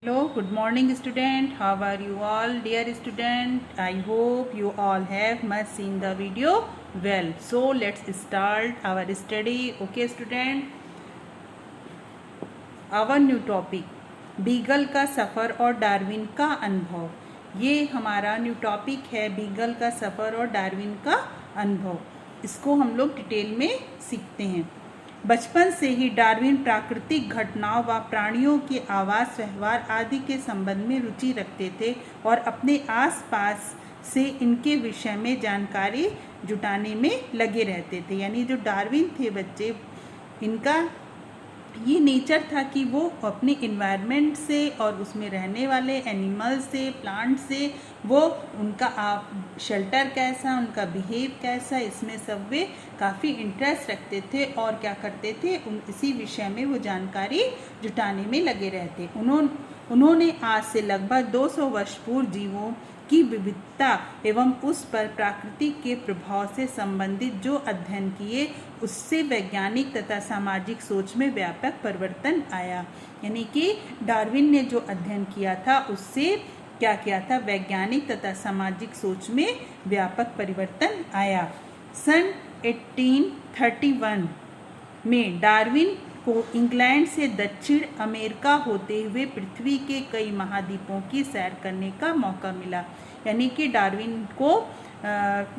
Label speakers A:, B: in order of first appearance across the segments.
A: Hello, good morning student. How are you all dear student? I hope you all have much seen the video well. So let's start our study. Okay student. Our new topic beagle का सफ़र और Darwin का अनुभव। ये हमारा new topic है, beagle का सफ़र और Darwin का अनुभव। इसको हम लोग डिटेल में सीखते हैं। बचपन से ही डार्विन प्राकृतिक घटनाओं व प्राणियों के आवास व्यवहार आदि के संबंध में रुचि रखते थे और अपने आसपास से इनके विषय में जानकारी जुटाने में लगे रहते थे। यानी जो डार्विन थे बच्चे, इनका ये नेचर था कि वो अपने इन्वायरमेंट से और उसमें रहने वाले एनिमल से, प्लांट से, वो उनका शेल्टर कैसा, उनका बिहेव कैसा, इसमें सब वे काफ़ी इंटरेस्ट रखते थे और क्या करते थे, इसी विषय में वो जानकारी जुटाने में लगे रहते। उन्होंने आज से लगभग 200 वर्ष पूर्व जीवों की विविधता एवं उस पर प्रकृति के प्रभाव से संबंधित जो अध्ययन किए, उससे वैज्ञानिक तथा सामाजिक सोच में व्यापक परिवर्तन आया। यानी कि डार्विन ने जो अध्ययन किया था उससे क्या किया था, वैज्ञानिक तथा सामाजिक सोच में व्यापक परिवर्तन आया। सन 1831 में डार्विन को इंग्लैंड से दक्षिण अमेरिका होते हुए पृथ्वी के कई महाद्वीपों की सैर करने का मौका मिला। यानी कि डार्विन को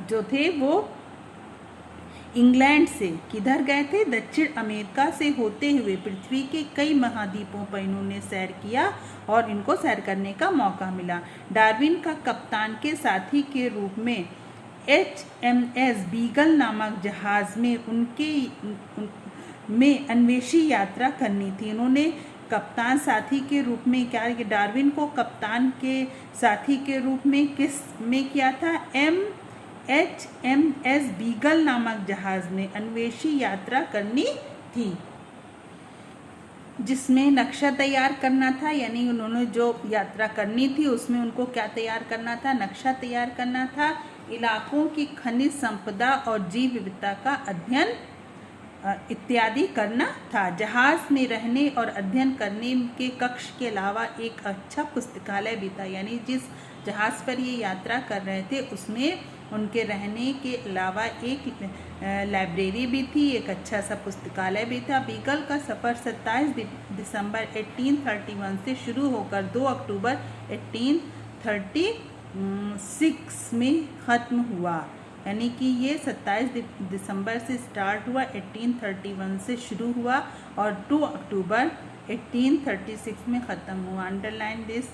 A: जो थे वो इंग्लैंड से किधर गए थे, दक्षिण अमेरिका से होते हुए पृथ्वी के कई महाद्वीपों पर इन्होंने सैर किया और इनको सैर करने का मौका मिला। डार्विन का कप्तान के साथी के रूप में HMS बीगल नामक जहाज में में अन्वेषी यात्रा करनी थी। उन्होंने कप्तान साथी के रूप में क्या, डार्विन को कप्तान के साथी के रूप में किस में किया था, HMS बीगल नामक जहाज में अन्वेषी यात्रा करनी थी, जिसमें नक्शा तैयार करना था। यानी उन्होंने जो यात्रा करनी थी उसमें उनको क्या तैयार करना था, नक्शा तैयार करना था, इलाकों की खनिज संपदा और जीव विविधता का अध्ययन इत्यादि करना था। जहाज में रहने और अध्ययन करने के कक्ष के अलावा एक अच्छा पुस्तकालय भी था। यानी जिस जहाज पर ये यात्रा कर रहे थे उसमें उनके रहने के अलावा एक लाइब्रेरी भी थी, एक अच्छा सा पुस्तकालय भी था। बीगल का सफ़र 27 दिसंबर 1831 से शुरू होकर 2 अक्टूबर 1836 में ख़त्म हुआ। यानी कि ये 27 दिसंबर से स्टार्ट हुआ, 1831 से शुरू हुआ और 2 अक्टूबर 1836 में ख़त्म हुआ। Underline this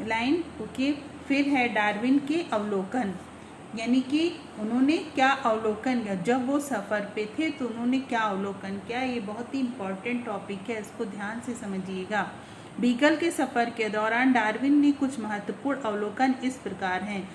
A: line. ओके, फिर है डार्विन के अवलोकन। यानी कि उन्होंने क्या अवलोकन किया, जब वो सफ़र पे थे तो उन्होंने क्या अवलोकन किया। ये बहुत ही इम्पॉर्टेंट टॉपिक है, इसको ध्यान से समझिएगा। बीगल के सफ़र के दौरान डार्विन ने कुछ महत्वपूर्ण अवलोकन इस प्रकार हैं,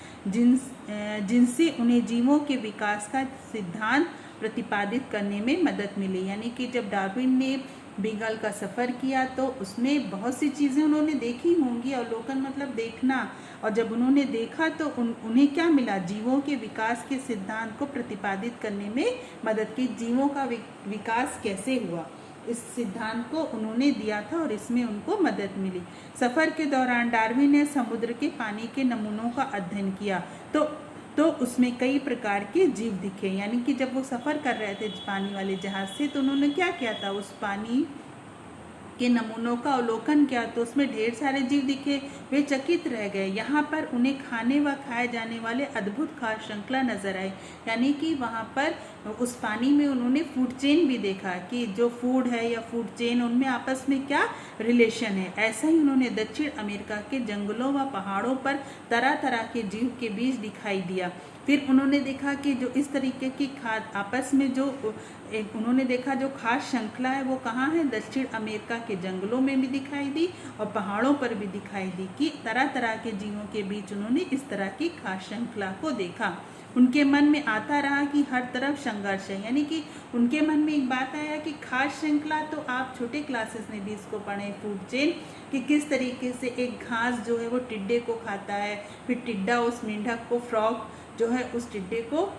A: जिनसे उन्हें जीवों के विकास का सिद्धांत प्रतिपादित करने में मदद मिली। यानी कि जब डार्विन ने बीगल का सफ़र किया तो उसमें बहुत सी चीज़ें उन्होंने देखी होंगी। अवलोकन मतलब देखना, और जब उन्होंने देखा तो उन्हें क्या मिला, जीवों के विकास के सिद्धांत को प्रतिपादित करने में मदद की। जीवों का विकास कैसे हुआ, इस सिद्धांत को उन्होंने दिया था और इसमें उनको मदद मिली। सफ़र के दौरान डार्विन ने समुद्र के पानी के नमूनों का अध्ययन किया तो उसमें कई प्रकार के जीव दिखे। यानी कि जब वो सफ़र कर रहे थे पानी वाले जहाज़ से तो उन्होंने क्या किया था, उस पानी के नमूनों का अवलोकन किया तो उसमें ढेर सारे जीव दिखे। वे चकित रह गए। यहाँ पर उन्हें खाने व खाए जाने वाले अद्भुत खाद्य श्रृंखला नजर आई। यानी कि वहाँ पर उस पानी में उन्होंने फूड चेन भी देखा कि जो फूड है या फूड चेन, उनमें आपस में क्या रिलेशन है। ऐसा ही उन्होंने दक्षिण अमेरिका के जंगलों व पहाड़ों पर तरह तरह के जीव के बीच दिखाई दिया। फिर उन्होंने देखा कि जो इस तरीके की खाद आपस में जो उन्होंने देखा जो खास श्रृंखला है वो कहाँ है, दक्षिण अमेरिका के जंगलों में भी दिखाई दी और पहाड़ों पर भी दिखाई दी कि तरह तरह के जीवों के बीच उन्होंने इस तरह की खास श्रृंखला को देखा। उनके मन में आता रहा कि हर तरफ संघर्ष है। यानी कि उनके मन में एक बात आया कि खास श्रृंखला, तो आप छोटे क्लासेस में भी इसको पढ़े, फूड चेन, कि किस तरीके से एक घास जो है वो टिड्डे को खाता है, फिर टिड्डा उस मेंढक को, फ्रॉग जो है उस टिड्डे को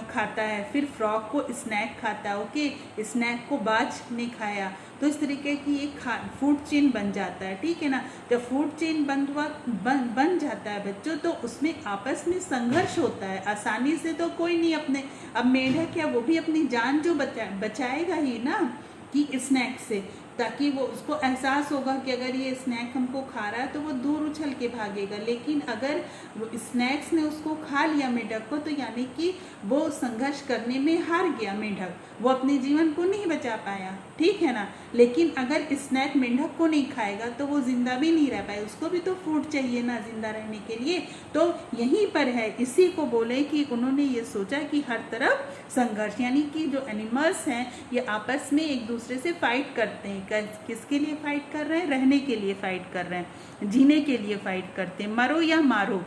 A: खाता है, फिर फ्रॉग को स्नैक खाता है, ओके, स्नैक को बाज ने खाया। तो इस तरीके की एक फूड चेन बन जाता है, ठीक है ना। जब फूड चेन बन जाता है बच्चों, तो उसमें आपस में संघर्ष होता है। आसानी से तो कोई नहीं अपने, अब मेंढक है वो भी अपनी जान जो बचाएगा ही ना कि स्नैक से, ताकि वो उसको एहसास होगा कि अगर ये स्नैक हमको खा रहा है तो वो दूर उछल के भागेगा। लेकिन अगर वो स्नैक्स ने उसको खा लिया मेंढक को, तो यानी कि वो संघर्ष करने में हार गया मेंढक, वो अपने जीवन को नहीं बचा पाया, ठीक है ना। लेकिन अगर स्नैक मेंढक को नहीं खाएगा तो वो जिंदा भी नहीं रह पाए, उसको भी तो फूड चाहिए ना जिंदा रहने के लिए। तो यहीं पर है, इसी को बोले कि उन्होंने ये सोचा कि हर तरफ संघर्ष, यानी कि जो एनिमल्स हैं ये आपस में एक दूसरे से फाइट करते हैं। किसके लिए फाइट कर रहे हैं? रहने के लिए फाइट कर रहे हैं, जीने के लिए फाइट करते हैं। मरो या मारो,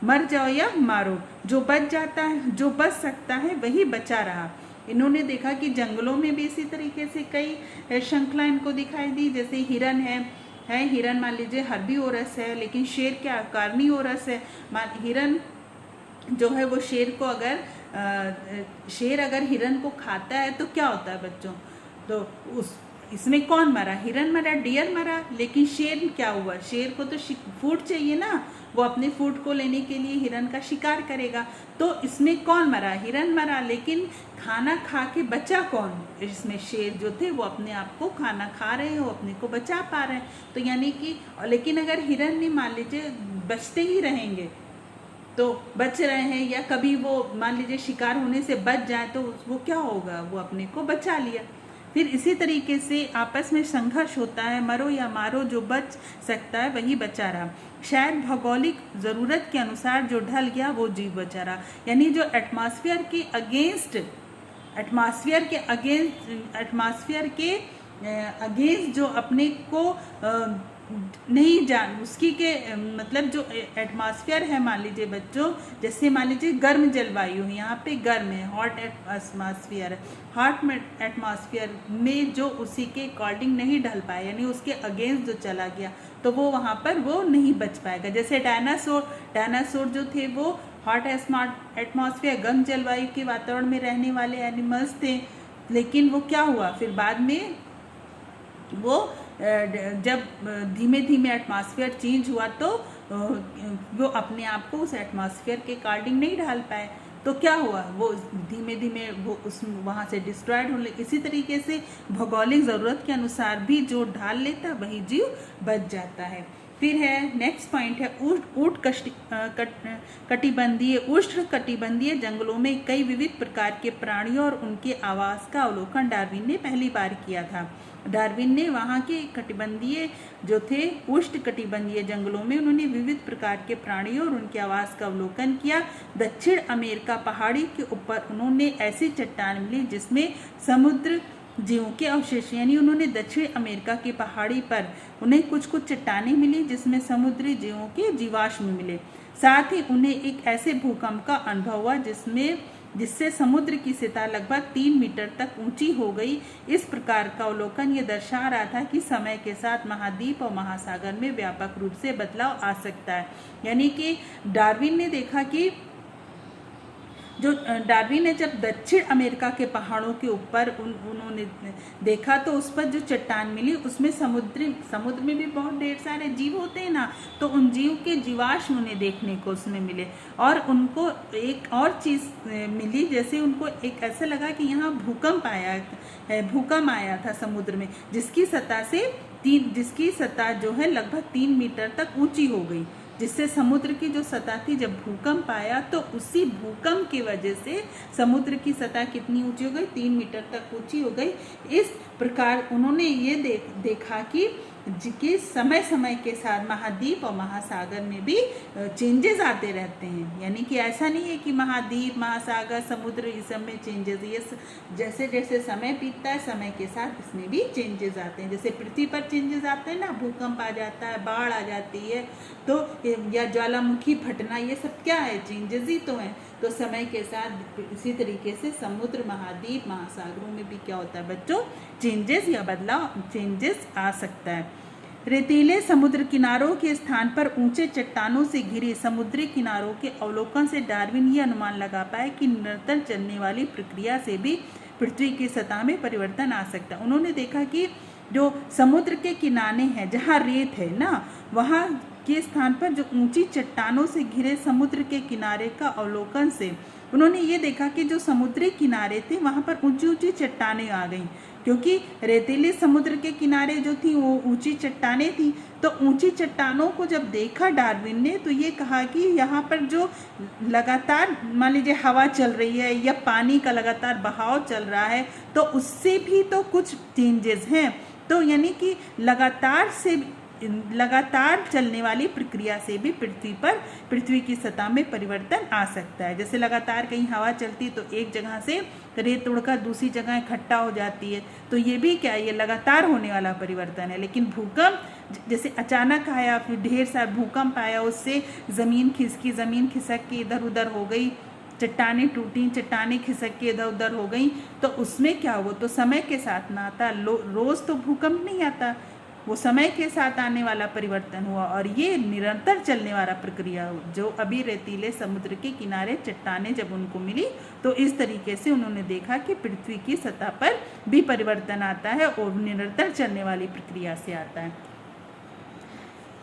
A: मर जाओ या मारो, जो बच जाता है, जो बच सकता है वही बचा रहा। इन्होंने देखा कि जंगलों में भी इसी तरीके से कई श्रृंखला इनको दिखाई दी। जैसे हिरन है हिरन मान लीजिए हर्बीवोरस है, लेकिन शेर क्या कार्निवोरस है। हिरन जो है वो शेर को शेर अगर हिरन को खाता है तो क्या होता है बच्चों? तो इसमें कौन मरा? हिरन मरा, डियर मरा। लेकिन शेर क्या हुआ? शेर को तो फूड चाहिए ना, वो अपने फूड को लेने के लिए हिरन का शिकार करेगा। तो इसमें कौन मरा? हिरन मरा। लेकिन खाना खा के बचा कौन? इसमें शेर जो थे वो अपने आप को खाना खा रहे हैं, वो अपने को बचा पा रहे हैं। तो यानी कि लेकिन अगर हिरन ने मान लीजिए बचते ही रहेंगे, तो बच रहे हैं या कभी वो मान लीजिए शिकार होने से बच जाए, तो वो क्या होगा? वो अपने को बचा लिया। फिर इसी तरीके से आपस में संघर्ष होता है, मरो या मारो, जो बच सकता है वही बचा रहा। शायद भौगोलिक ज़रूरत के अनुसार जो ढल गया वो जीव बचा रहा। यानी जो एटमॉस्फेयर के अगेंस्ट जो अपने को नहीं जान उसकी के मतलब जो एटमॉस्फेयर है, मान लीजिए बच्चों, जैसे मान लीजिए गर्म जलवायु है, यहाँ पे गर्म है, हॉट एटमॉस्फेयर है, हॉट एटमॉस्फेयर में जो उसी के अकॉर्डिंग नहीं ढल पाया, यानी उसके अगेंस्ट जो चला गया, तो वो वहाँ पर वो नहीं बच पाएगा। जैसे डायनासोर जो थे वो हॉट एटमॉस्फेयर गर्म जलवायु के वातावरण में रहने वाले एनिमल्स थे। लेकिन वो क्या हुआ फिर बाद में, वो जब धीमे धीमे एटमॉस्फेयर चेंज हुआ तो वो अपने आप को उस एटमॉस्फेयर के अकॉर्डिंग नहीं ढाल पाए, तो क्या हुआ? वो धीमे धीमे वो वहाँ से डिस्ट्रॉयड होने। इसी तरीके से भौगोलिक ज़रूरत के अनुसार भी जो ढाल लेता है वही जीव बच जाता है। फिर है नेक्स्ट पॉइंट है उष्ण कटिबंधीय जंगलों में कई विविध प्रकार के प्राणियों और उनके आवास का अवलोकन डार्विन ने पहली बार किया था। डार्विन ने वहाँ के कटिबंधीय जो थे उष्ण कटिबंधीय जंगलों में उन्होंने विविध प्रकार के प्राणियों और उनके आवास का अवलोकन किया। दक्षिण अमेरिका पहाड़ी के ऊपर उन्होंने ऐसी चट्टान मिली जिसमें समुद्र जीवों के अवशेष, यानी उन्होंने दक्षिण अमेरिका की पहाड़ी पर उन्हें कुछ चट्टानें मिली जिसमें समुद्री जीवों के जीवाश्म मिले। साथ ही उन्हें एक ऐसे भूकंप का अनुभव हुआ जिससे समुद्र की सतह लगभग 3 मीटर तक ऊंची हो गई। इस प्रकार का अवलोकन ये दर्शा रहा था कि समय के साथ महाद्वीप और महासागर में व्यापक रूप से बदलाव आ सकता है। यानी कि डार्विन ने देखा कि डार्विन ने जब दक्षिण अमेरिका के पहाड़ों के ऊपर उन्होंने देखा तो उस पर जो चट्टान मिली उसमें समुद्र में भी बहुत ढेर सारे जीव होते हैं ना, तो उन जीव के जीवाश्म उन्हें देखने को उसमें मिले। और उनको एक और चीज़ मिली, जैसे उनको एक ऐसा लगा कि यहाँ भूकंप आया था समुद्र में, जिसकी सतह जो है लगभग 3 मीटर तक ऊँची हो गई, जिससे समुद्र की जो सतह थी जब भूकंप आया तो उसी भूकंप की वजह से समुद्र की सतह कितनी ऊंची हो गई? 3 मीटर तक ऊंची हो गई। इस प्रकार उन्होंने ये देखा कि समय समय के साथ महाद्वीप और महासागर में भी चेंजेस आते रहते हैं। यानी कि ऐसा नहीं है कि महाद्वीप महासागर समुद्र इस सब में चेंजेस, ये जैसे जैसे समय बीतता है समय के साथ इसमें भी चेंजेस आते हैं। जैसे पृथ्वी पर चेंजेस आते हैं ना, भूकंप आ जाता है, बाढ़ आ जाती है, तो या ज्वालामुखी फटना, ये सब क्या है? चेंजेस ही तो हैं। तो समय के साथ इसी तरीके से समुद्र महाद्वीप महासागरों में भी क्या होता है बच्चों? चेंजेस या बदलाव चेंजेस आ सकता है। रेतीले समुद्र किनारों के स्थान पर ऊंचे चट्टानों से घिरे समुद्री किनारों के अवलोकन से डार्विन ये अनुमान लगा पाए कि निरंतर चलने वाली प्रक्रिया से भी पृथ्वी की सतह में परिवर्तन आ सकता है। उन्होंने देखा कि जो समुद्र के किनारे हैं, जहाँ रेत है ना, वहाँ के स्थान पर जो ऊंची चट्टानों से घिरे समुद्र के किनारे का अवलोकन से उन्होंने ये देखा कि जो समुद्री किनारे थे वहाँ पर ऊंची ऊंची चट्टानें आ गईं, क्योंकि रेतीले समुद्र के किनारे जो थी वो ऊंची चट्टानें थी। तो ऊंची चट्टानों को जब देखा डार्विन ने तो ये कहा कि यहाँ पर जो लगातार मान लीजिए हवा चल रही है या पानी का लगातार बहाव चल रहा है, तो उससे भी तो कुछ चेंजेस हैं। तो यानी कि लगातार चलने वाली प्रक्रिया से भी पृथ्वी की सतह में परिवर्तन आ सकता है। जैसे लगातार कहीं हवा चलती तो एक जगह से रेत उड़कर दूसरी जगह इकट्ठा हो जाती है, तो ये भी क्या है, ये लगातार होने वाला परिवर्तन है। लेकिन भूकंप जैसे अचानक आया, फिर ढेर सारा भूकंप आया, उससे ज़मीन खिसक के इधर उधर हो गई, चट्टानें टूटी, चट्टानें खिसक के इधर उधर हो गई, तो उसमें क्या हुआ, तो समय के साथ ना आता, रोज़ तो भूकंप नहीं आता, वो समय के साथ आने वाला परिवर्तन हुआ। और ये निरंतर चलने वाला प्रक्रिया जो अभी रेतीले समुद्र के किनारे चट्टानें जब उनको मिली तो इस तरीके से उन्होंने देखा कि पृथ्वी की सतह पर भी परिवर्तन आता है और निरंतर चलने वाली प्रक्रिया से आता है।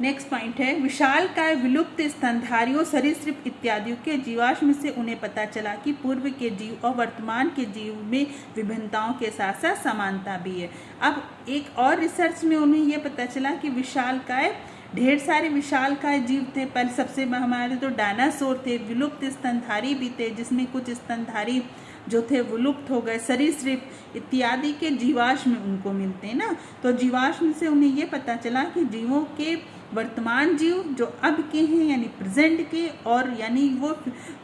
A: नेक्स्ट पॉइंट है, विशालकाय विलुप्त स्तनधारियों, सरीसृप इत्यादियों के जीवाश्म से उन्हें पता चला कि पूर्व के जीव और वर्तमान के जीव में विभिन्नताओं के साथ साथ समानता भी है। अब एक और रिसर्च में उन्हें यह पता चला कि विशालकाय, ढेर सारे विशालकाय जीव थे। पहले सबसे हमारे तो डायनासोर थे, विलुप्त स्तनधारी भी थे जिसमें कुछ स्तनधारी जो थे वो लुप्त हो गए, सरीसृप इत्यादि के जीवाश्म उनको मिलते हैं ना। तो जीवाश्म से उन्हें ये पता चला कि जीवों के वर्तमान जीव जो अब के हैं यानी प्रेजेंट के, और यानी वो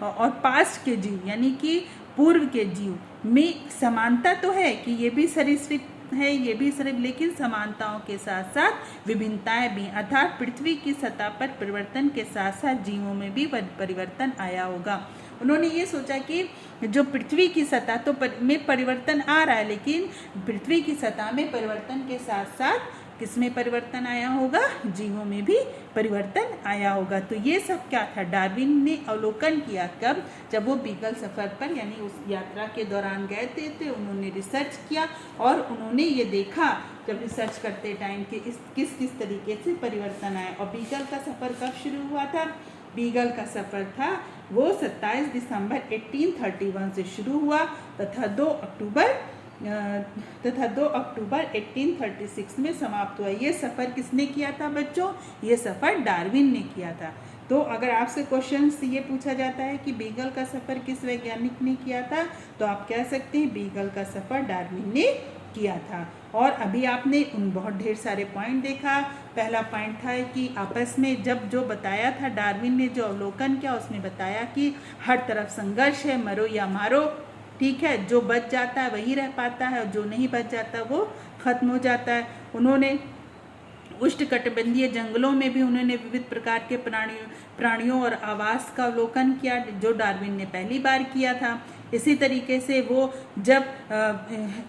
A: और पास्ट के जीव यानी कि पूर्व के जीव में समानता तो है कि ये भी सरीसृप है, ये भी सरीसृप, लेकिन समानताओं के साथ साथ विभिन्नताएं भी, अर्थात पृथ्वी की सतह पर परिवर्तन के साथ साथ जीवों में भी परिवर्तन आया होगा। उन्होंने ये सोचा कि जो पृथ्वी की सतह तो में परिवर्तन आ रहा है, लेकिन पृथ्वी की सतह में परिवर्तन के साथ साथ किसमें परिवर्तन आया होगा, जीवों में भी परिवर्तन आया होगा। तो ये सब क्या था, डार्विन ने अवलोकन किया कब, जब वो बीगल सफ़र पर यानी उस यात्रा के दौरान गए थे उन्होंने रिसर्च किया और उन्होंने ये देखा जब रिसर्च करते टाइम कि किस तरीके से परिवर्तन आया। और बीगल का सफ़र कब शुरू हुआ था, बीगल का सफ़र था वो 27 दिसंबर 1831 से शुरू हुआ तथा 2 अक्टूबर 1836 में समाप्त हुआ। ये सफ़र किसने किया था बच्चों, ये सफ़र डार्विन ने किया था। तो अगर आपसे क्वेश्चन ये पूछा जाता है कि बीगल का सफ़र किस वैज्ञानिक ने किया था, तो आप कह सकते हैं बीगल का सफ़र डार्विन ने किया था। और अभी आपने उन बहुत ढेर सारे पॉइंट देखा। पहला पॉइंट था कि आपस में जब जो बताया था डार्विन ने, जो अवलोकन किया उसमें बताया कि हर तरफ संघर्ष है, मरो या मारो, ठीक है, जो बच जाता है वही रह पाता है और जो नहीं बच जाता वो खत्म हो जाता है। उन्होंने उष्णकटिबंधीय जंगलों में भी उन्होंने विविध प्रकार के प्राणियों और आवास का अवलोकन किया, जो डार्विन ने पहली बार किया था। इसी तरीके से वो जब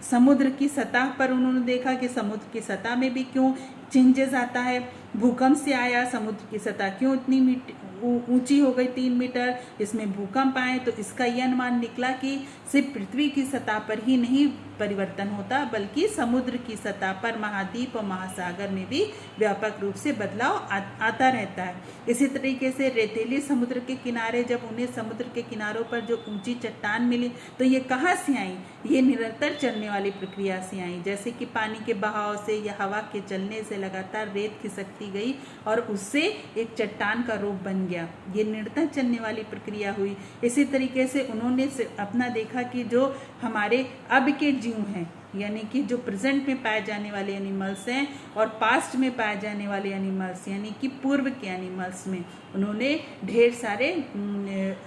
A: समुद्र की सतह पर उन्होंने देखा कि समुद्र की सतह में भी क्यों चेंजेस आता है, भूकंप से आया, समुद्र की सतह क्यों इतनी ऊंची हो गई 3 मीटर, इसमें भूकंप आए, तो इसका यह अनुमान निकला कि सिर्फ पृथ्वी की सतह पर ही नहीं परिवर्तन होता बल्कि समुद्र की सतह पर महाद्वीप और महासागर में भी व्यापक रूप से बदलाव आता रहता है। इसी तरीके से रेतीली समुद्र के किनारे जब उन्हें समुद्र के किनारों पर जो ऊंची चट्टान मिली तो ये कहाँ से आई, ये निरंतर चलने वाली प्रक्रिया से आई। जैसे कि पानी के बहाव से या हवा के चलने से लगातार रेत खिसकती गई और उससे एक चट्टान का रूप बन गया, ये निरंतर चलने वाली प्रक्रिया हुई। इसी तरीके से उन्होंने अपना देखा कि जो हमारे अब के जीव हैं यानी कि जो प्रेजेंट में पाए जाने वाले एनिमल्स हैं और पास्ट में पाए जाने वाले एनिमल्स यानी कि पूर्व के एनिमल्स में उन्होंने ढेर सारे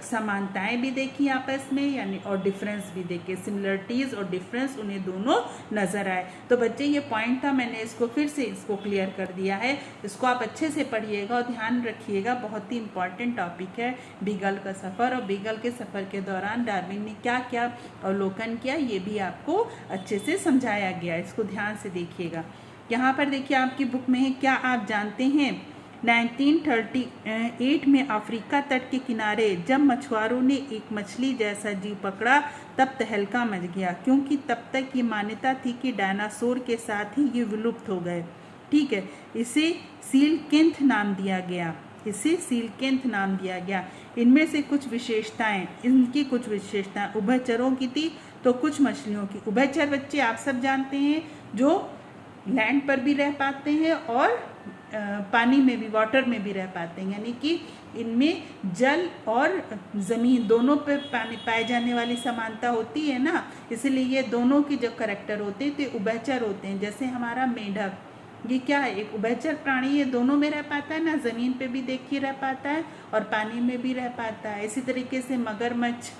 A: समानताएं भी देखी आपस में यानी और डिफरेंस भी देखे, सिमिलरिटीज़ और डिफरेंस उन्हें दोनों नज़र आए। तो बच्चे ये पॉइंट था, मैंने इसको फिर से इसको क्लियर कर दिया है, इसको आप अच्छे से पढ़िएगा और ध्यान रखिएगा, बहुत ही इंपॉर्टेंट टॉपिक है बीगल का सफ़र। और बीगल के सफ़र के दौरान डार्विन ने क्या क्या अवलोकन किया ये भी आपको अच्छे से समझाया गया, इसको ध्यान से देखिएगा। यहाँ पर देखिए आपकी बुक में है, क्या आप जानते हैं 1938 में अफ्रीका तट के किनारे जब मछुआरों ने एक मछली जैसा जीव पकड़ा तब तहलका मच गया, क्योंकि तब तक ये मान्यता थी कि डायनासोर के साथ ही ये विलुप्त हो गए। ठीक है, इसे सीलकेंथ नाम दिया गया, इसे सीलकेंथ नाम दिया गया। इनमें से कुछ विशेषताएं, इनकी कुछ विशेषताएं उभयचरों की थी तो कुछ मछलियों की। उभयचर बच्चे आप सब जानते हैं जो लैंड पर भी रह पाते हैं और पानी में भी, वाटर में भी रह पाते हैं, यानी कि इनमें जल और ज़मीन दोनों पे पानी पाए जाने वाली समानता होती है ना, इसलिए ये दोनों की जो करेक्टर होते हैं तो उभयचर होते हैं। जैसे हमारा मेढक, ये क्या है, एक उभयचर प्राणी है, दोनों में रह पाता है ना, ज़मीन पे भी देखिए रह पाता है और पानी में भी रह पाता है। इसी तरीके से मगरमच्छ,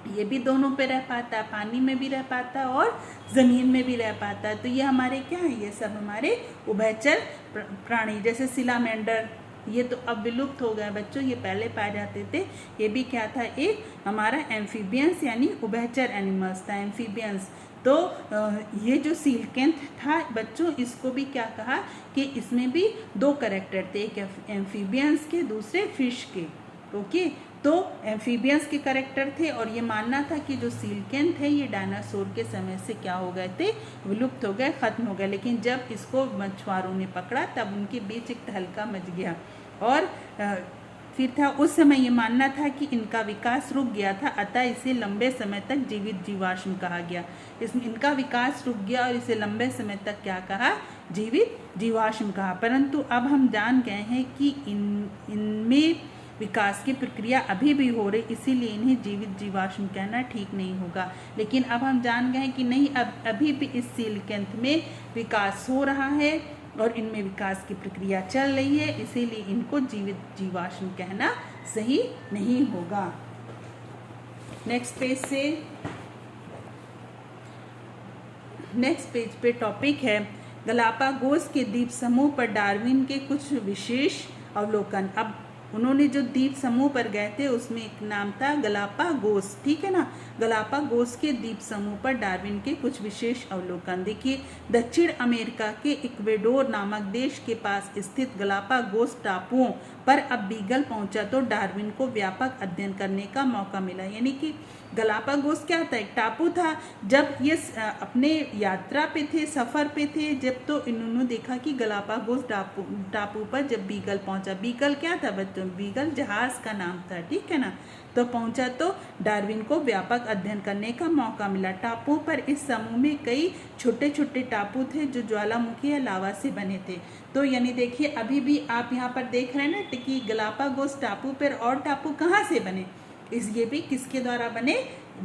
A: ये भी दोनों पे रह पाता है, पानी में भी रह पाता है और ज़मीन में भी रह पाता है। तो ये हमारे क्या है, ये सब हमारे उभयचर प्राणी। जैसे सिलामेंडर, ये तो अब विलुप्त हो गए बच्चों, ये पहले पाए जाते थे। ये भी क्या था, एक हमारा एम्फीबियंस यानी उभयचर एनिमल्स था, एम्फीबियंस। तो ये जो सीलकेंथ था बच्चों, इसको भी क्या कहा कि इसमें भी दो कैरेक्टर थे, एक एम्फीबियंस के, दूसरे फिश के। ओके, तो एम्फीबियंस के कैरेक्टर थे और ये मानना था कि जो सीलकेंथ है ये डायनासोर के समय से क्या हो गए थे, विलुप्त हो गए, खत्म हो गए। लेकिन जब इसको मछुआरों ने पकड़ा तब उनके बीच एक तहलका मच गया और फिर था उस समय ये मानना था कि इनका विकास रुक गया था, अतः इसे लंबे समय तक जीवित जीवाश्म कहा गया। इनका विकास रुक गया और इसे लंबे समय तक क्या कहा, जीवित जीवाश्म कहा। परंतु अब हम जान गए हैं कि इनमें विकास की प्रक्रिया अभी भी हो रही, इसीलिए इन्हें जीवित जीवाश्म कहना ठीक नहीं होगा। लेकिन अब हम जान गए कि नहीं, अब अभी भी इस सीलकेंथ में विकास हो रहा है और इनमें विकास की प्रक्रिया चल रही है, इसीलिए इनको जीवित जीवाश्म कहना सही नहीं होगा। नेक्स्ट पेज पे टॉपिक है गलापागोस के द्वीप समूह पर डार्विन के कुछ विशेष अवलोकन। अब उन्होंने जो द्वीप समूह पर गए थे उसमें एक नाम था गलापागोस, ठीक है ना। गलापागोस के द्वीप समूह पर डार्विन के कुछ विशेष अवलोकन। देखिए, दक्षिण अमेरिका के इक्वेडोर नामक देश के पास स्थित गलापागोस टापुओं पर अब बीगल पहुंचा तो डार्विन को व्यापक अध्ययन करने का मौका मिला। यानी कि गलापागोस क्या था, एक टापू था। जब ये अपने यात्रा पे थे, सफ़र पे थे, जब तो इन्होंने देखा कि गलापागोस टापू पर जब बीगल पहुंचा। बीगल क्या था बच्चों, बीगल जहाज का नाम था, ठीक है ना। तो पहुंचा तो डार्विन को व्यापक अध्ययन करने का मौका मिला। टापुओं पर इस समूह में कई छोटे छोटे टापू थे जो ज्वालामुखी या लावा से बने थे। तो यानी देखिए, अभी भी आप यहाँ पर देख रहे हैं ना कि गलापागोस टापू पर और टापू कहाँ से बने, ये भी किसके द्वारा बने,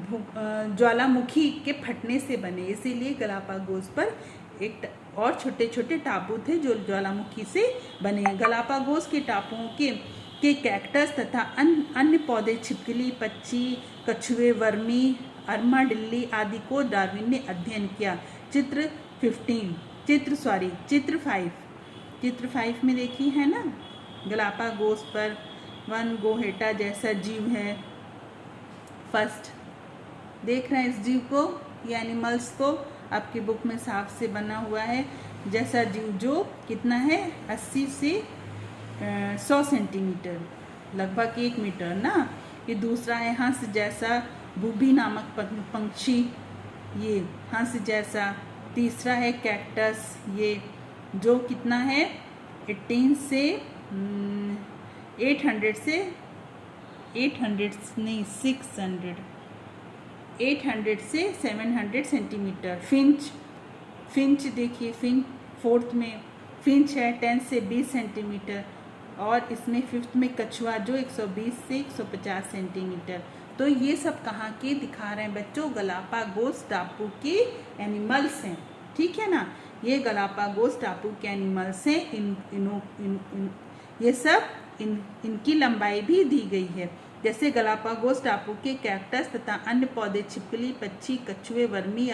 A: ज्वालामुखी के फटने से बने। इसीलिए गलापागोस पर एक और छोटे छोटे टापू थे जो ज्वालामुखी से बने। गलापागोस के टापुओं के कैक्टस तथा अन्य पौधे, छिपकली, पक्षी, कछुए, वर्मी, अर्माडिल्ली आदि को डार्विन ने अध्ययन किया। चित्र 5 में देखी है ना, गलापागोस पर वन गोहेटा जैसा जीव है। फर्स्ट देख रहे हैं इस जीव को, ये एनिमल्स को, आपकी बुक में साफ से बना हुआ है जैसा जीव, जो कितना है 80 से 100 सेंटीमीटर, लगभग 1 मीटर ना। ये दूसरा है हंस जैसा बूबी नामक पंछी, ये हंस जैसा। तीसरा है कैक्टस, ये जो कितना है 800 से 700 सेंटीमीटर। फिंच देखिए, फोर्थ में फिंच है 10 से 20 सेंटीमीटर और इसमें फिफ्थ में कछुआ जो 120 से 150 सेंटीमीटर। तो ये सब कहाँ के दिखा रहे हैं बच्चों, गलापागोस टापू के एनिमल्स हैं, ठीक है ना। ये गलापागोस टापू के एनिमल्स हैं। ये सब इनकी लंबाई भी दी गई है। जैसे गलापागोस टापू के कैक्टस तथा अन्य पौधे, छिपकली, पक्षी, कछुए, वर्मी,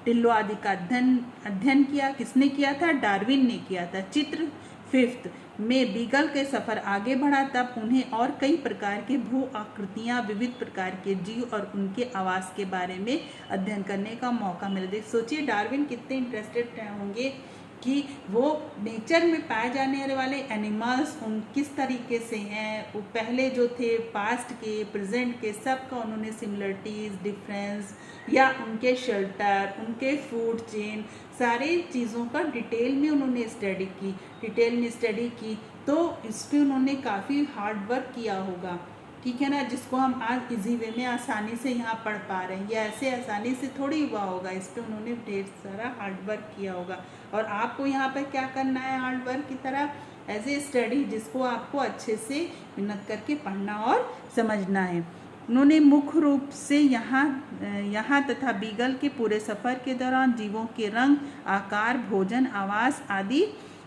A: टिल्लो आदि का अध्ययन किया। किसने किया था, डार्विन ने किया था। चित्र 5th में बीगल के सफ़र आगे बढ़ा, तब उन्हें और कई प्रकार के भू आकृतियाँ, विविध प्रकार के जीव और उनके आवास के बारे में अध्ययन करने का मौका मिला। देख सोचिए डार्विन कितने इंटरेस्टेड होंगे कि वो नेचर में पाए जाने वाले एनिमल्स उन किस तरीके से हैं, वो पहले जो थे पास्ट के, प्रेजेंट के, सब का उन्होंने सिमिलरिटीज़, डिफरेंस या उनके शेल्टर, उनके फूड चेन, सारे चीज़ों का डिटेल में उन्होंने स्टडी की। तो इस पर उन्होंने काफ़ी हार्ड वर्क किया होगा, ठीक है ना, जिसको हम आज इजी वे में आसानी से यहाँ पढ़ पा रहे हैं। ये ऐसे आसानी से थोड़ी हुआ होगा, इस पर उन्होंने ढेर सारा हार्ड वर्क किया होगा। और आपको यहाँ पर क्या करना है हार्ड वर्क की तरह, एज ए स्टडी, जिसको आपको अच्छे से मेहनत करके पढ़ना और समझना है। उन्होंने मुख्य रूप से यहाँ तथा बीगल के पूरे सफ़र के दौरान जीवों के रंग, आकार, भोजन, आवास आदि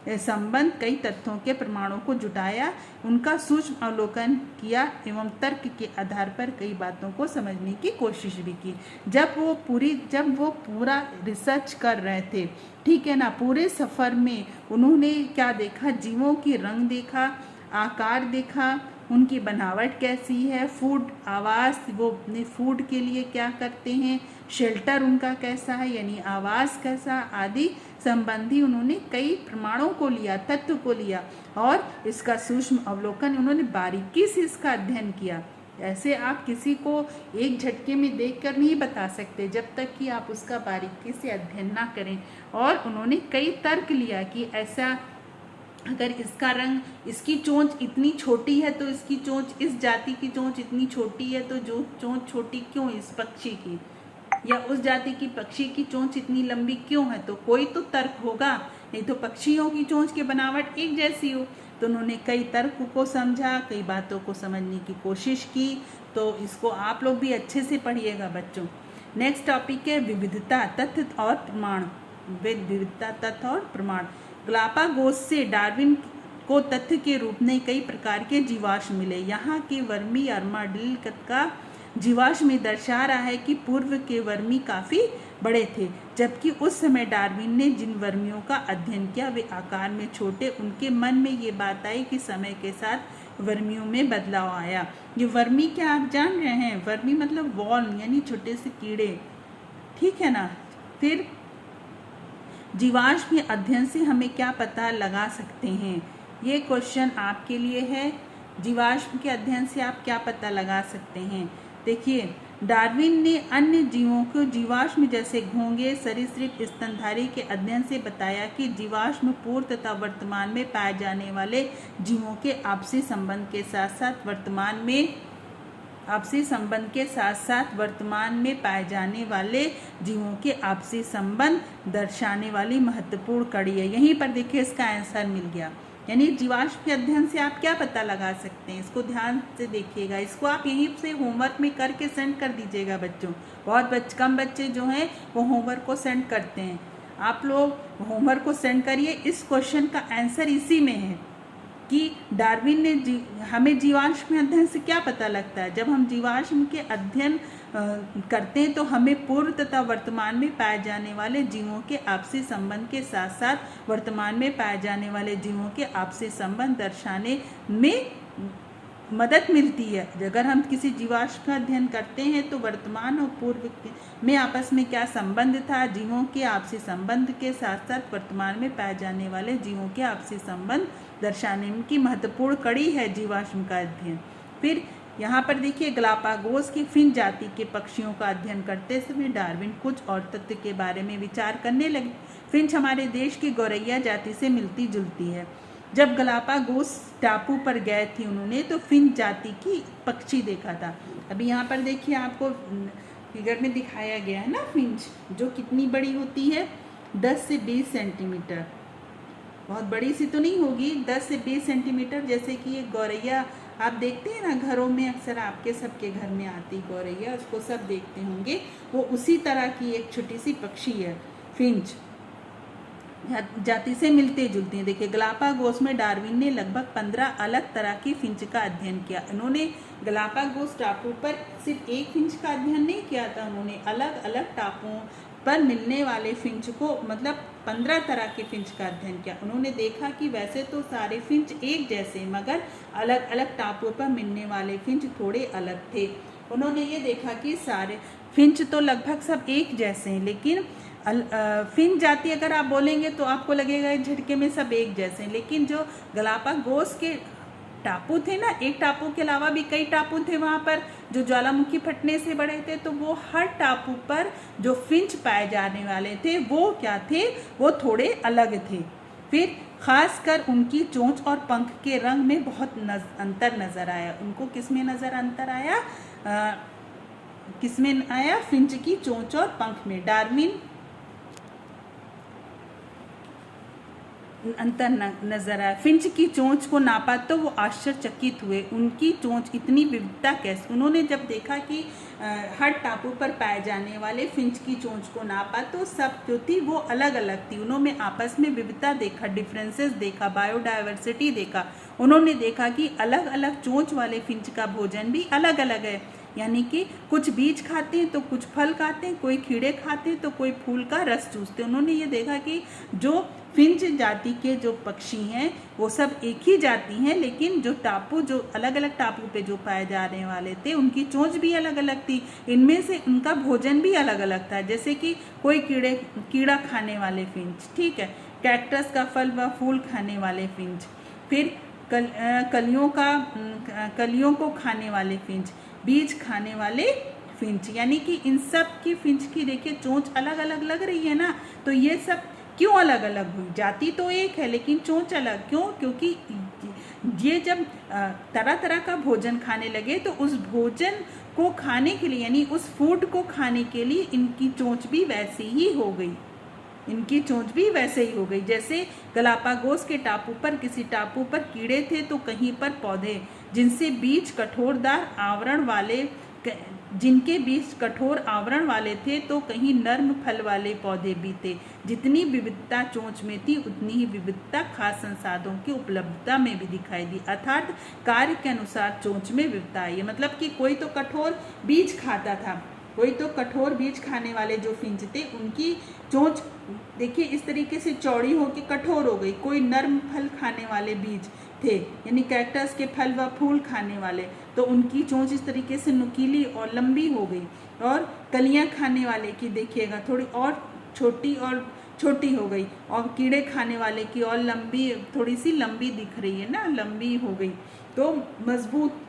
A: संबंध कई तथ्यों के प्रमाणों को जुटाया, उनका सूक्ष्म अवलोकन किया एवं तर्क के आधार पर कई बातों को समझने की कोशिश भी की। जब वो पूरा रिसर्च कर रहे थे, ठीक है ना, पूरे सफ़र में उन्होंने क्या देखा, जीवों के रंग देखा, आकार देखा, उनकी बनावट कैसी है, फूड, आवास, वो अपने फूड के लिए क्या करते हैं, शेल्टर उनका कैसा है यानी आवास कैसा, आदि संबंधी उन्होंने कई प्रमाणों को लिया, तत्व को लिया और इसका सूक्ष्म अवलोकन उन्होंने बारीकी से इसका अध्ययन किया। ऐसे आप किसी को एक झटके में देखकर नहीं बता सकते जब तक कि आप उसका बारीकी से अध्ययन ना करें। और उन्होंने कई तर्क लिया कि ऐसा, अगर इसका रंग, इसकी चोंच इतनी छोटी है तो इसकी चोंच, इस जाति की चोंच इतनी छोटी है तो जो चोंच छोटी क्यों इस पक्षी की, या उस जाति की पक्षी की चोंच इतनी लंबी क्यों है, तो कोई तो तर्क होगा, नहीं तो पक्षियों की चोंच की बनावट एक जैसी हो। तो उन्होंने कई तर्क को समझा, कई बातों को समझने की कोशिश की। तो इसको आप लोग भी अच्छे से पढ़िएगा बच्चों। नेक्स्ट टॉपिक है विविधता, तथ्य और प्रमाण। विविधता, तथ्य और प्रमाण। गलापागोस से डार्विन को तथ्य के रूप में कई प्रकार के जीवाश्म मिले। यहाँ के वर्मी आर्माडिल का जीवाश्म दर्शा रहा है कि पूर्व के वर्मी काफ़ी बड़े थे, जबकि उस समय डार्विन ने जिन वर्मियों का अध्ययन किया वे आकार में छोटे। उनके मन में ये बात आई कि समय के साथ वर्मियों में बदलाव आया। ये वर्मी क्या आप जान रहे हैं, वर्मी मतलब वॉर्म यानी छोटे से कीड़े, ठीक है ना। फिर जीवाश्म के अध्ययन से हमें क्या पता लगा सकते हैं, ये क्वेश्चन आपके लिए है। जीवाश्म के अध्ययन से आप क्या पता लगा सकते हैं। देखिए, डार्विन ने अन्य जीवों को जीवाश्म जैसे घोंघे, सरीसृप, स्तनधारी के अध्ययन से बताया कि जीवाश्म पूर्व तथा वर्तमान में पाए जाने वाले जीवों के आपसी संबंध के साथ साथ वर्तमान में पाए जाने वाले जीवों के आपसी संबंध दर्शाने वाली महत्वपूर्ण कड़ी है। यहीं पर देखिए इसका आंसर मिल गया। यानी जीवाश्म के अध्ययन से आप क्या पता लगा सकते हैं, इसको ध्यान से देखिएगा। इसको आप यहीं से होमवर्क में करके सेंड कर दीजिएगा बच्चों। बहुत कम बच्चे जो हैं वो होमवर्क को सेंड करते हैं। आप लोग होमवर्क को सेंड करिए। इस क्वेश्चन का आंसर इसी में है कि डार्विन ने हमें जीवाश्म के अध्ययन से क्या पता लगता है। जब हम जीवाश्म के अध्ययन करते हैं तो हमें पूर्व तथा वर्तमान में पाए जाने वाले जीवों के आपसी संबंध के साथ साथ वर्तमान में पाए जाने वाले जीवों के आपसी संबंध दर्शाने में मदद मिलती है। अगर हम किसी जीवाश्म का अध्ययन करते हैं तो वर्तमान और पूर्व में आपस में क्या संबंध था, जीवों के आपसी संबंध के साथ साथ वर्तमान में पाए जाने वाले जीवों के आपसी संबंध दर्शाने की महत्वपूर्ण कड़ी है जीवाश्म का अध्ययन। फिर यहाँ पर देखिए, गलापागोस की फिन जाति के पक्षियों का अध्ययन करते समय डार्विन कुछ और तथ्य के बारे में विचार करने लगे। फिंच हमारे देश की गौरैया जाति से मिलती जुलती है। जब गलापागोस टापू पर गए थे उन्होंने तो फिंच जाति की पक्षी देखा था। अभी यहाँ पर देखिए आपको फिगर में दिखाया गया है ना, फिंच जो कितनी बड़ी होती है, 10 से 20 सेंटीमीटर। बहुत बड़ी सी तो नहीं होगी, 10 से 20 सेंटीमीटर। जैसे कि ये गौरैया आप देखते हैं ना घरों में, अक्सर आपके सबके घर में आती गौरैया, उसको सब देखते होंगे, वो उसी तरह की एक छोटी सी पक्षी है फिंच, जाति से मिलते जुलते हैं। देखिए, गलापागोस में डार्विन ने लगभग 15 अलग तरह की फिंच का अध्ययन किया। उन्होंने गलापागोस टापू पर सिर्फ एक फिंच का अध्ययन नहीं किया था, उन्होंने अलग अलग टापुओं पर मिलने वाले फिंच को, मतलब 15 तरह के फिंच का अध्ययन किया। उन्होंने देखा कि वैसे तो सारे फिंच एक जैसे, मगर अलग अलग टापुओं पर मिलने वाले फिंच थोड़े अलग थे। उन्होंने ये देखा कि सारे फिंच तो लगभग सब एक जैसे हैं, लेकिन फिंच जाति अगर आप बोलेंगे तो आपको लगेगा झटके में सब एक जैसे हैं, लेकिन जो गलापागोस के टापू थे ना, एक टापू के अलावा भी कई टापू थे वहाँ पर जो ज्वालामुखी फटने से बड़े थे, तो वो हर टापू पर जो फिंच पाए जाने वाले थे वो क्या थे, वो थोड़े अलग थे। फिर खासकर उनकी चोंच और पंख के रंग में बहुत अंतर नजर आया। उनको किस में नजर अंतर आया? किसमें आया? फिंच की चोंच और पंख में। डार्विन अंतर नजर आया। फिंच की चोंच को नापा तो वो आश्चर्यचकित हुए, उनकी चोंच इतनी विविधता कैसे। उन्होंने जब देखा कि हर टापू पर पाए जाने वाले फिंच की चोंच को नापा तो सब जो थी वो अलग अलग थी। उन्होंने आपस में विविधता देखा, डिफरेंसेस देखा, बायोडाइवर्सिटी देखा। उन्होंने देखा कि अलग अलग चोंच वाले फिंच का भोजन भी अलग अलग है, यानी कि कुछ बीज खाते हैं तो कुछ फल खाते हैं, कोई कीड़े खाते हैं तो कोई फूल का रस चूसते हैं। उन्होंने ये देखा कि जो फिंच जाति के जो पक्षी हैं वो सब एक ही जाति हैं, लेकिन जो टापू, जो अलग अलग टापू पे जो पाए जाने वाले थे उनकी चोंच भी अलग अलग थी। इनमें से उनका भोजन भी अलग अलग था, जैसे कि कोई कीड़ा खाने वाले फिंच, ठीक है, कैक्टस का फल व फूल खाने वाले फिंच, फिर कलियों को खाने वाले फिंच, बीज खाने वाले फिंच, यानी कि इन सब की फिंच की देखिए चोंच अलग अलग लग रही है ना। तो ये सब क्यों अलग अलग हुई? जाति तो एक है लेकिन चोंच अलग क्यों? क्योंकि ये जब तरह तरह का भोजन खाने लगे तो उस भोजन को खाने के लिए, यानी उस फूड को खाने के लिए इनकी चोंच भी वैसी ही हो गई। इनकी चोंच भी वैसे ही हो गई। जैसे गलापागोस के टापू पर किसी टापू पर कीड़े थे तो कहीं पर पौधे, जिनके बीज कठोर आवरण वाले थे तो कहीं नर्म फल वाले पौधे भी थे। जितनी विविधता चोंच में थी उतनी ही विविधता खाद्य संसाधनों की उपलब्धता में भी दिखाई दी, अर्थात कार्य के अनुसार चोंच में विविधता आई। मतलब कि कोई तो कठोर बीज खाता था, कोई तो कठोर बीज खाने वाले जो फिंच थे उनकी चोंच देखिए इस तरीके से चौड़ी होकर कठोर हो गई। कोई नर्म फल खाने वाले बीज थे, यानी कैक्टस के फल व फूल खाने वाले, तो उनकी चोंच इस तरीके से नुकीली और लंबी हो गई। और कलियां खाने वाले की देखिएगा थोड़ी और छोटी हो गई, और कीड़े खाने वाले की और लंबी, थोड़ी सी लंबी दिख रही है ना, लंबी हो गई। तो मजबूत,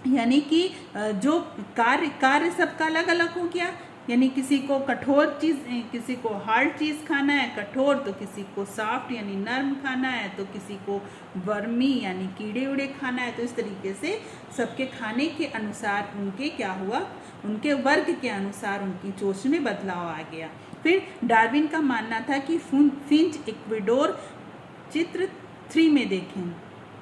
A: यानी कि जो कार्य सबका अलग अलग हो गया। यानी किसी को कठोर चीज़, किसी को हार्ड चीज़ खाना है कठोर, तो किसी को सॉफ्ट यानी नर्म खाना है, तो किसी को वर्मी यानी कीड़े उड़े खाना है। तो इस तरीके से सबके खाने के अनुसार उनके क्या हुआ, उनके वर्ग के अनुसार उनकी चोंच में बदलाव आ गया। फिर डार्विन का मानना था कि फिंच इक्वेडोर चित्र 3 में देखें,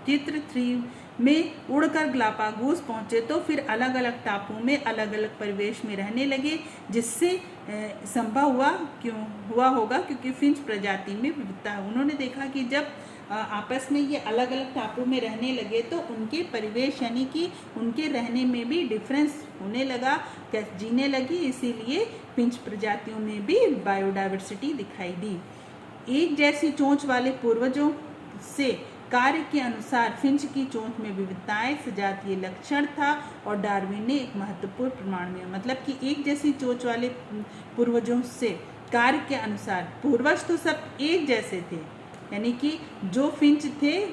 A: चित्र 3 में उड़कर गलापागोस पहुंचे तो फिर अलग अलग टापुओं में अलग अलग परिवेश में रहने लगे, जिससे संभव हुआ होगा क्योंकि फिंच प्रजाति में विविधता है। उन्होंने देखा कि जब आपस में ये अलग अलग टापू में रहने लगे तो उनके परिवेश यानी कि उनके रहने में भी डिफरेंस होने लगा, जीने लगी, इसीलिए फिंच प्रजातियों में भी बायोडाइवर्सिटी दिखाई दी। एक जैसी चोंच वाले पूर्वजों से कार्य के अनुसार फिंच की चोंच में विविधताएं सजातीय लक्षण था और डार्विन ने एक महत्वपूर्ण प्रमाण में, मतलब कि एक जैसी चोंच वाले पूर्वजों से कार्य के अनुसार, पूर्वज तो सब एक जैसे थे, यानी कि जो फिंच थे,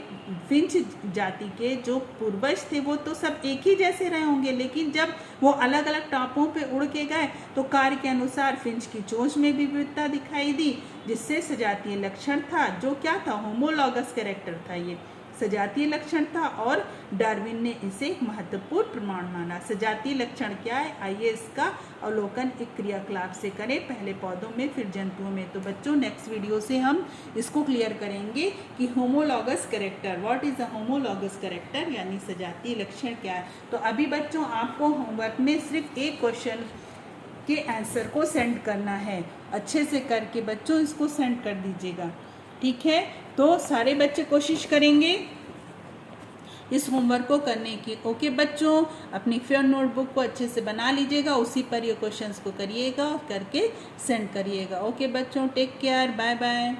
A: फिंच जाति के जो पूर्वज थे वो तो सब एक ही जैसे रहे होंगे, लेकिन जब वो अलग अलग टापुओं पे उड़ के गए तो कार्य के अनुसार फिंच की चोंच में भी विविधता दिखाई दी, जिससे सजातीय लक्षण था, जो क्या था, होमोलॉगस कैरेक्टर था, ये सजातीय लक्षण था और डार्विन ने इसे एक महत्वपूर्ण प्रमाण माना। सजातीय लक्षण क्या है, आइए इसका अवलोकन एक क्रियाकलाप से करें, पहले पौधों में फिर जंतुओं में। तो बच्चों नेक्स्ट वीडियो से हम इसको क्लियर करेंगे कि homologous character, what is a homologous character, यानी सजातीय लक्षण क्या है। तो अभी बच्चों आपको होमवर्क में सिर्फ एक क्वेश्चन के आंसर को सेंड करना है, अच्छे से करके बच्चों इसको सेंड कर दीजिएगा, ठीक है। तो सारे बच्चे कोशिश करेंगे इस होमवर्क को करने की। ओके बच्चों, अपनी फेयर नोटबुक को अच्छे से बना लीजिएगा, उसी पर ये क्वेश्चंस को करिएगा और करके सेंड करिएगा। ओके बच्चों, टेक केयर, बाय बाय।